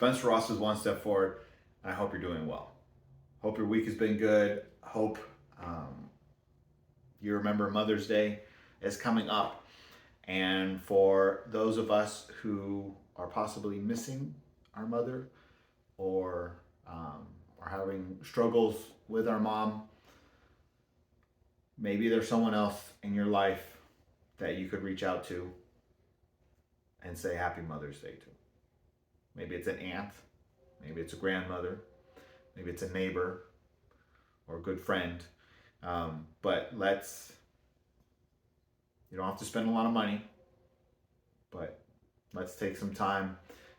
Spencer Ross is one step forward. I hope you're doing well. Hope your week has been good. Hope you remember Mother's Day is coming up. And for those of us who are possibly missing our mother or are having struggles with our mom, maybe there's someone else in your life that you could reach out to and say Happy Mother's Day to. Maybe it's an aunt, maybe it's a grandmother, maybe it's a neighbor or a good friend. But you don't have to spend a lot of money, but let's take some time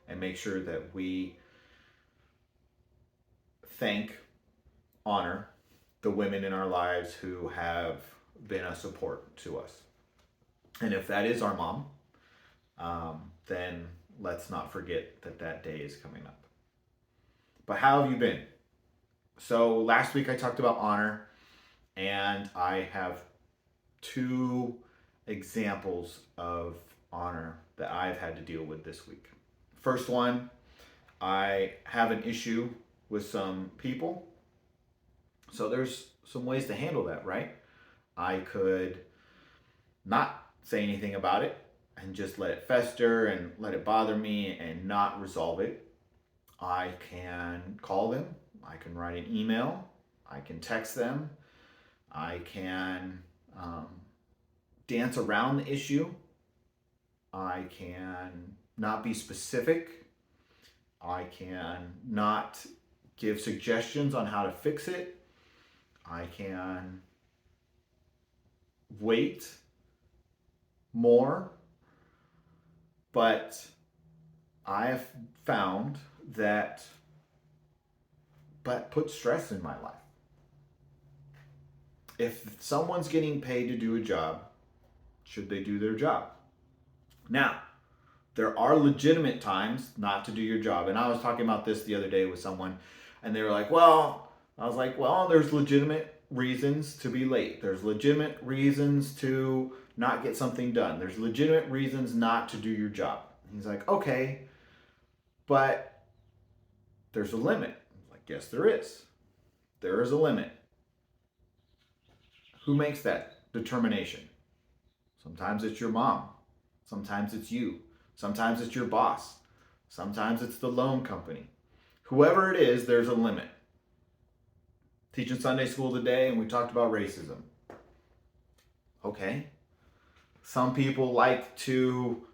and make sure that we thank, honor the women in our lives who have been a support to us. And if that is our mom, then let's not forget that that day is coming up. But how have you been? So last week I talked about honor, and I have two examples of honor that I've had to deal with this week. First one, I have an issue with some people. So there's some ways to handle that, right? I could not say anything about it and just let it fester and let it bother me and not resolve it. I can call them, I can write an email, I can text them, I can dance around the issue, I can not be specific, I can not give suggestions on how to fix it, I can wait more, but I have found that put stress in my life. If someone's getting paid to do a job, should they do their job? Now, there are legitimate times not to do your job. And I was talking about this the other day with someone, and they were like, there's legitimate reasons to be late. There's legitimate reasons to not get something done. There's legitimate reasons not to do your job. He's like, okay, but there's a limit. I'm like, yes, there is. There is a limit. Who makes that determination? Sometimes it's your mom. Sometimes it's you. Sometimes it's your boss. Sometimes it's the loan company. Whoever it is, there's a limit. Teaching Sunday school today, and we talked about racism. Okay. Some people like to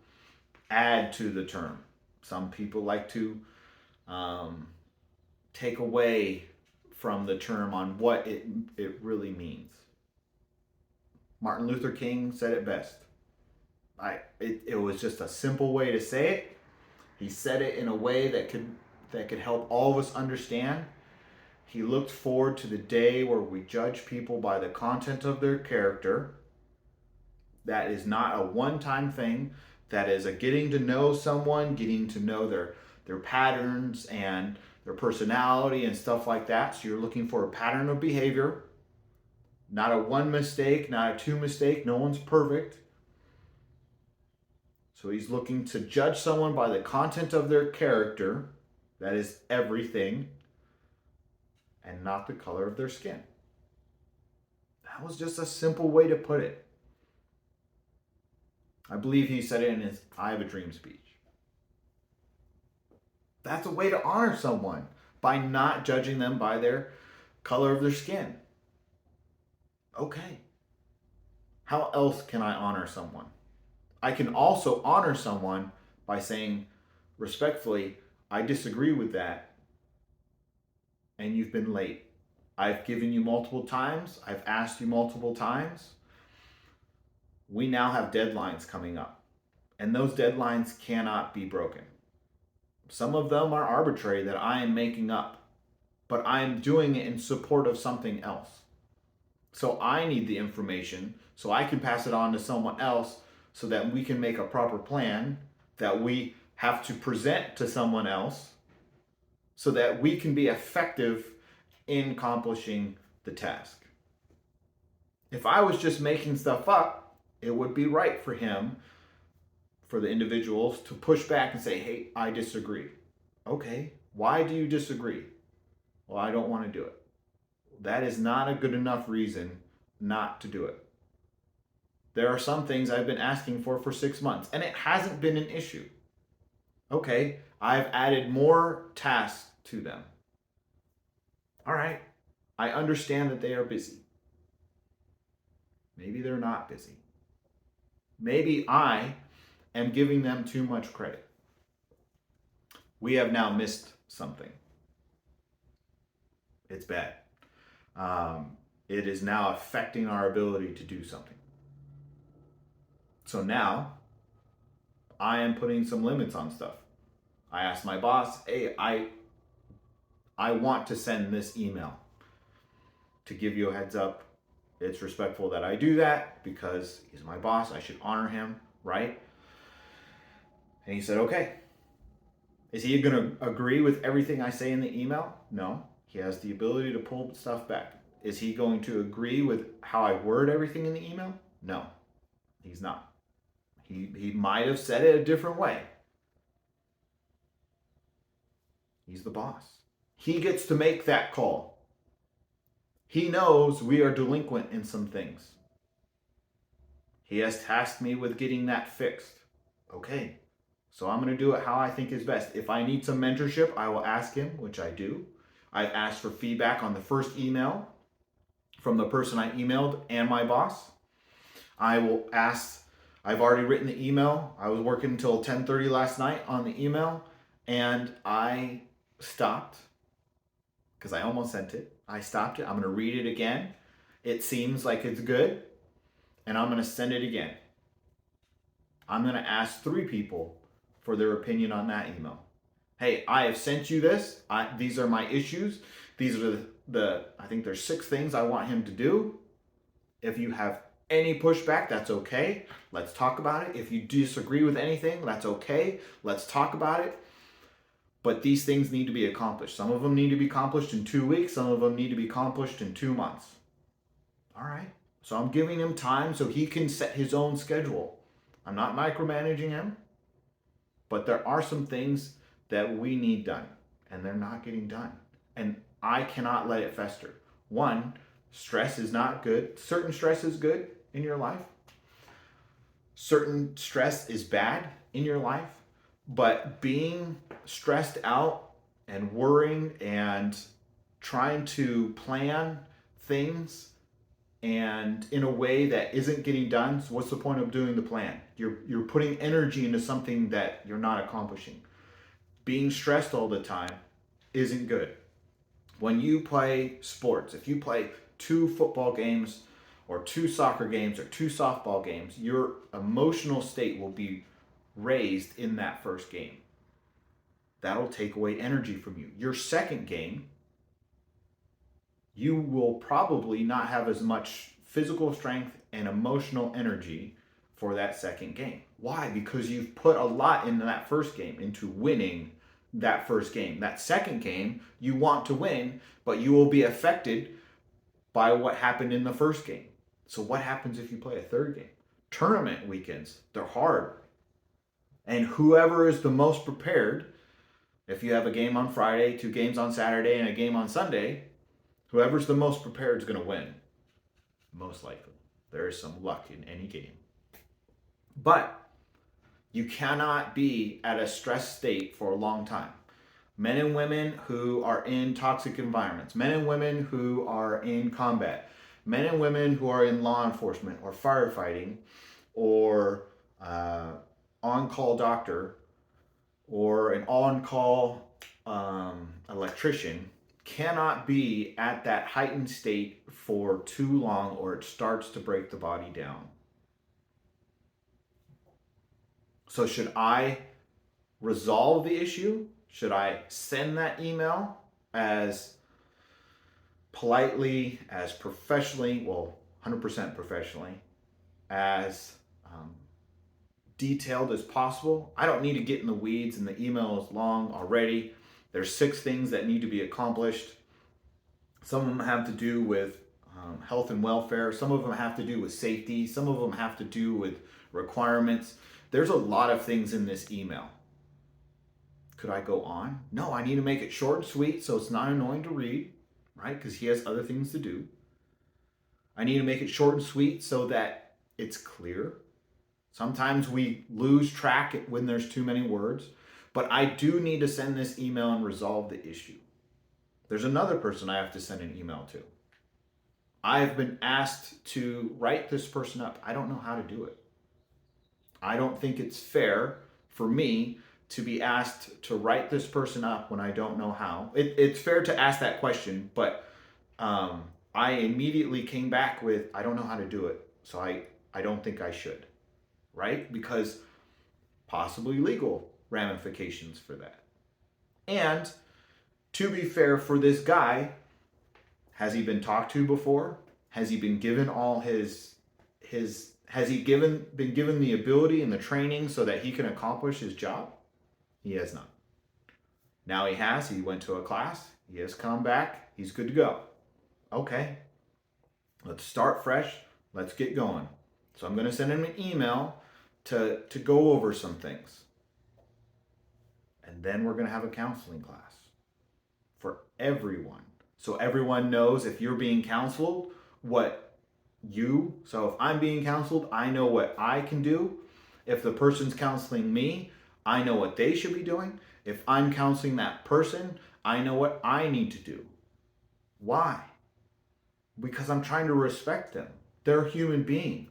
add to the term. Some people like to take away from the term on what it really means. Martin Luther King said it best. It was just a simple way to say it. He said it in a way that could help all of us understand. He looked forward to the day where we judge people by the content of their character. That is not a one-time thing. That is a getting to know someone, getting to know their patterns and their personality and stuff like that. So you're looking for a pattern of behavior. Not a one mistake, not a two mistake. No one's perfect. So he's looking to judge someone by the content of their character. That is everything. And not the color of their skin. That was just a simple way to put it. I believe he said it in his I Have a Dream speech. That's a way to honor someone, by not judging them by their color of their skin. Okay. How else can I honor someone? I can also honor someone by saying respectfully, I disagree with that, and you've been late. I've given you multiple times. I've asked you multiple times. We now have deadlines coming up, and those deadlines cannot be broken. Some of them are arbitrary that I am making up, but I am doing it in support of something else. So I need the information so I can pass it on to someone else so that we can make a proper plan that we have to present to someone else so that we can be effective in accomplishing the task. If I was just making stuff up, it would be right for him, for the individuals, to push back and say, hey, I disagree. Okay, why do you disagree? Well, I don't want to do it. That is not a good enough reason not to do it. There are some things I've been asking for 6 months and it hasn't been an issue. Okay, I've added more tasks to them. All right, I understand that they are busy. Maybe they're not busy. Maybe I am giving them too much credit. We have now missed something. It's bad. It is now affecting our ability to do something. So now I am putting some limits on stuff. I asked my boss, hey, I want to send this email to give you a heads up. It's respectful that I do that because he's my boss. I should honor him, right? And he said, okay. Is he going to agree with everything I say in the email? No. He has the ability to pull stuff back. Is he going to agree with how I word everything in the email? No, he's not. He might have said it a different way. He's the boss. He gets to make that call. He knows we are delinquent in some things. He has tasked me with getting that fixed. Okay, so I'm going to do it how I think is best. If I need some mentorship, I will ask him, which I do. I've asked for feedback on the first email from the person I emailed and my boss. I will ask, I've already written the email. I was working until 10:30 last night on the email and I stopped because I almost sent it. I stopped it. I'm going to read it again. It seems like it's good and I'm going to send it again. I'm going to ask 3 people for their opinion on that email. Hey, I have sent you this. These are my issues. These are I think there's 6 things I want him to do. If you have any pushback, that's okay. Let's talk about it. If you disagree with anything, that's okay. Let's talk about it. But these things need to be accomplished. Some of them need to be accomplished in 2 weeks. Some of them need to be accomplished in 2 months. All right. So I'm giving him time so he can set his own schedule. I'm not micromanaging him. But there are some things that we need done, and they're not getting done. And I cannot let it fester. One, stress is not good. Certain stress is good in your life. Certain stress is bad in your life. But being stressed out and worrying and trying to plan things and in a way that isn't getting done, so what's the point of doing the plan? You're putting energy into something that you're not accomplishing. Being stressed all the time isn't good. When you play sports, if you play 2 football games or 2 soccer games or 2 softball games, your emotional state will be raised in that first game. That'll take away energy from you. Your second game, you will probably not have as much physical strength and emotional energy for that second game. Why? Because you've put a lot into that first game, into winning that first game. That second game, you want to win, but you will be affected by what happened in the first game. So what happens if you play a third game? Tournament weekends, they're hard. And whoever is the most prepared, if you have a game on Friday, 2 games on Saturday, and a game on Sunday, whoever's the most prepared is going to win. Most likely. There is some luck in any game. But you cannot be at a stress state for a long time. Men and women who are in toxic environments, men and women who are in combat, men and women who are in law enforcement or firefighting or on-call doctor or an on-call electrician cannot be at that heightened state for too long or it starts to break the body down. So should I resolve the issue? Should I send that email as politely, as professionally, well, 100% professionally, as detailed as possible? I don't need to get in the weeds and the email is long already. There's 6 things that need to be accomplished. Some of them have to do with health and welfare. Some of them have to do with safety. Some of them have to do with requirements. There's a lot of things in this email. Could I go on? No, I need to make it short and sweet so it's not annoying to read, right? Because he has other things to do. I need to make it short and sweet so that it's clear. Sometimes we lose track when there's too many words, but I do need to send this email and resolve the issue. There's another person I have to send an email to. I've been asked to write this person up. I don't know how to do it. I don't think it's fair for me to be asked to write this person up when I don't know how. It's fair to ask that question, but I immediately came back with, I don't know how to do it, so I don't think I should, right? Because possibly legal ramifications for that. And to be fair for this guy, has he been talked to before? Has he been given all his has he been given the ability and the training so that he can accomplish his job? He has not. Now he has. He went to a class. He has come back. He's good to go. Okay. Let's start fresh. Let's get going. So I'm going to send him an email to go over some things. And then we're going to have a counseling class for everyone. So everyone knows if you're being counseled, so if I'm being counseled, I know what I can do. If the person's counseling me, I know what they should be doing. If I'm counseling that person, I know what I need to do. Why? Because I'm trying to respect them. They're a human being.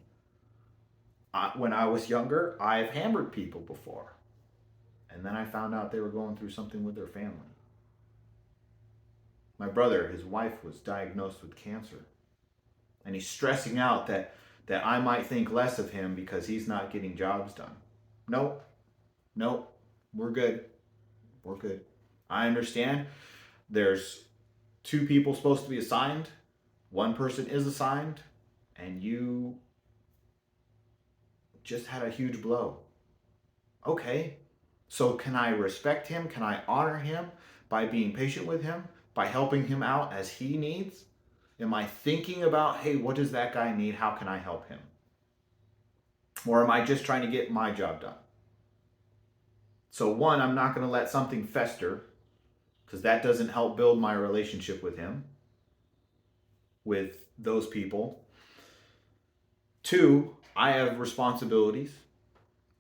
When I was younger, I've hammered people before. And then I found out they were going through something with their family. My brother, his wife was diagnosed with cancer. And he's stressing out that I might think less of him because he's not getting jobs done. Nope. We're good. I understand there's 2 people supposed to be assigned. One person is assigned, and you just had a huge blow. Okay. So can I respect him? Can I honor him by being patient with him? By helping him out as he needs? Am I thinking about, hey, what does that guy need? How can I help him? Or am I just trying to get my job done? So one, I'm not going to let something fester because that doesn't help build my relationship with him, with those people. 2, I have responsibilities.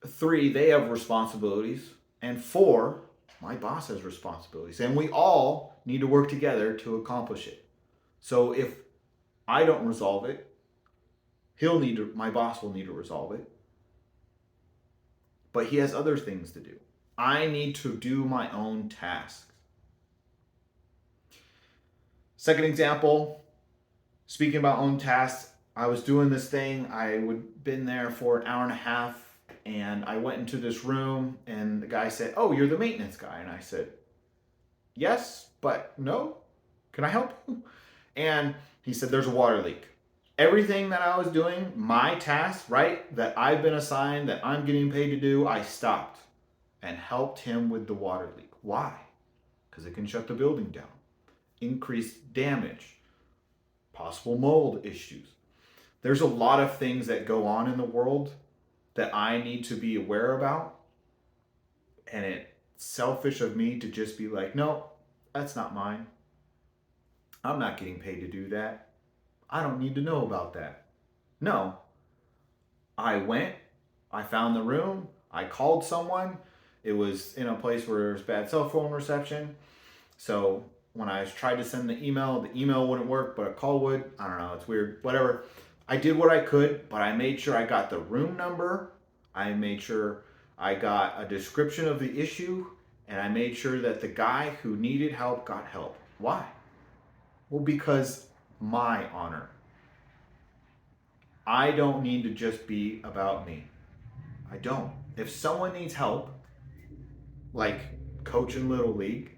3, they have responsibilities. And 4, my boss has responsibilities. And we all need to work together to accomplish it. So if I don't resolve it, my boss will need to resolve it. But he has other things to do. I need to do my own tasks. Second example, speaking about own tasks, I was doing this thing. I would been there for an hour and a half, and I went into this room, and the guy said, "Oh, you're the maintenance guy." And I said, "Yes, but no. Can I help you?" And he said, "There's a water leak." Everything that I was doing, my task, right, that I've been assigned, that I'm getting paid to do, I stopped and helped him with the water leak. Why? Because it can shut the building down, increase damage, possible mold issues. There's a lot of things that go on in the world that I need to be aware about. And it's selfish of me to just be like, no, that's not mine. I'm not getting paid to do that. I don't need to know about that. No. I went, I found the room, I called someone. It was in a place where there was bad cell phone reception. So when I tried to send the email wouldn't work, but a call would. I don't know, it's weird. Whatever. I did what I could, but I made sure I got the room number. I made sure I got a description of the issue, and I made sure that the guy who needed help got help. Why? Well, because my honor. I don't need to just be about me. I don't. If someone needs help, like coaching Little League,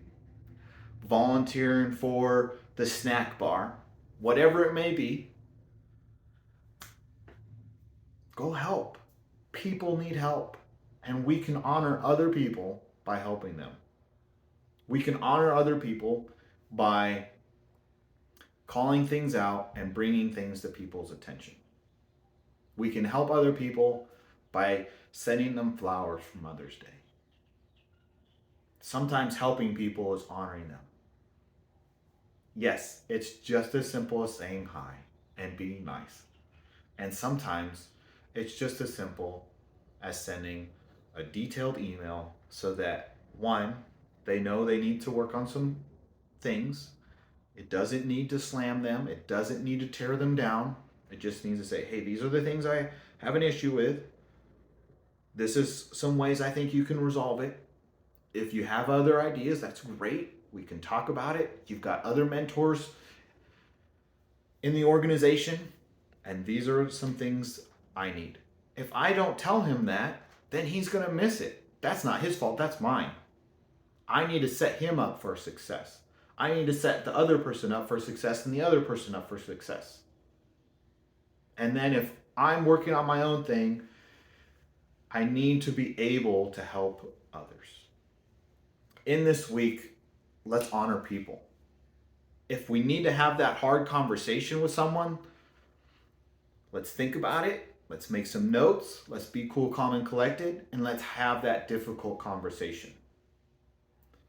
volunteering for the snack bar, whatever it may be, go help. People need help, and we can honor other people by helping them. We can honor other people by calling things out and bringing things to people's attention. We can help other people by sending them flowers for Mother's Day. Sometimes helping people is honoring them. Yes, it's just as simple as saying hi and being nice. And sometimes it's just as simple as sending a detailed email so that one, they know they need to work on some things. It doesn't need to slam them, it doesn't need to tear them down. It just needs to say, hey, these are the things I have an issue with. This is some ways I think you can resolve it. If you have other ideas, that's great. We can talk about it. You've got other mentors in the organization, and these are some things I need. If I don't tell him that, then he's going to miss it. That's not his fault, that's mine. I need to set him up for success. I need to set the other person up for success and the other person up for success. And then if I'm working on my own thing, I need to be able to help others. In this week, let's honor people. If we need to have that hard conversation with someone, let's think about it. Let's make some notes. Let's be cool, calm, and collected, and let's have that difficult conversation.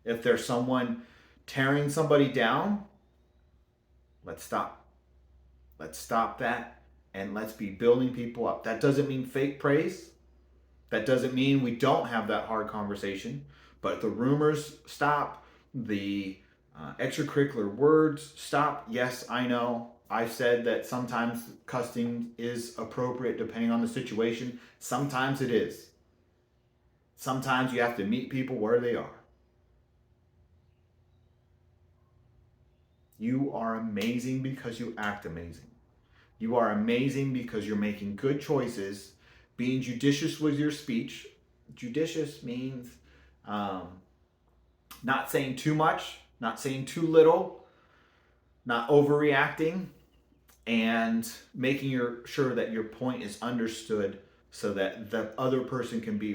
If there's someone tearing somebody down, let's stop. Let's stop that, and let's be building people up. That doesn't mean fake praise. That doesn't mean we don't have that hard conversation, but the rumors stop, the extracurricular words stop. Yes, I know. I've said that sometimes cussing is appropriate depending on the situation. Sometimes it is. Sometimes you have to meet people where they are. You are amazing because you act amazing. You are amazing because you're making good choices, being judicious with your speech. Judicious means not saying too much, not saying too little, not overreacting, and making sure that your point is understood so that the other person can be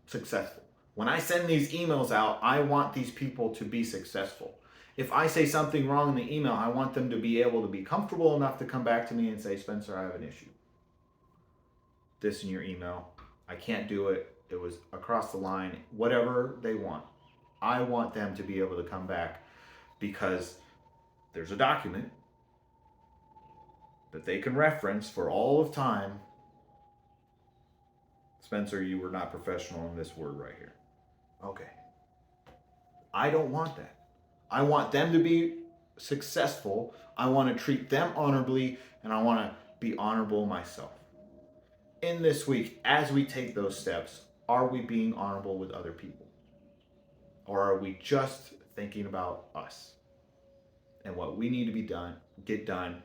successful. When I send these emails out, I want these people to be successful. If I say something wrong in the email, I want them to be able to be comfortable enough to come back to me and say, Spencer, I have an issue. This in your email. I can't do it. It was across the line. Whatever they want. I want them to be able to come back because there's a document that they can reference for all of time. Spencer, you were not professional in this word right here. Okay. I don't want that. I want them to be successful. I want to treat them honorably, and I want to be honorable myself. In this week, as we take those steps, are we being honorable with other people? Or are we just thinking about us and what we need to be done, get done,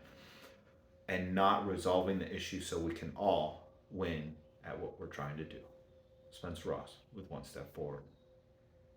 and not resolving the issue so we can all win at what we're trying to do? Spencer Ross with One Step Forward.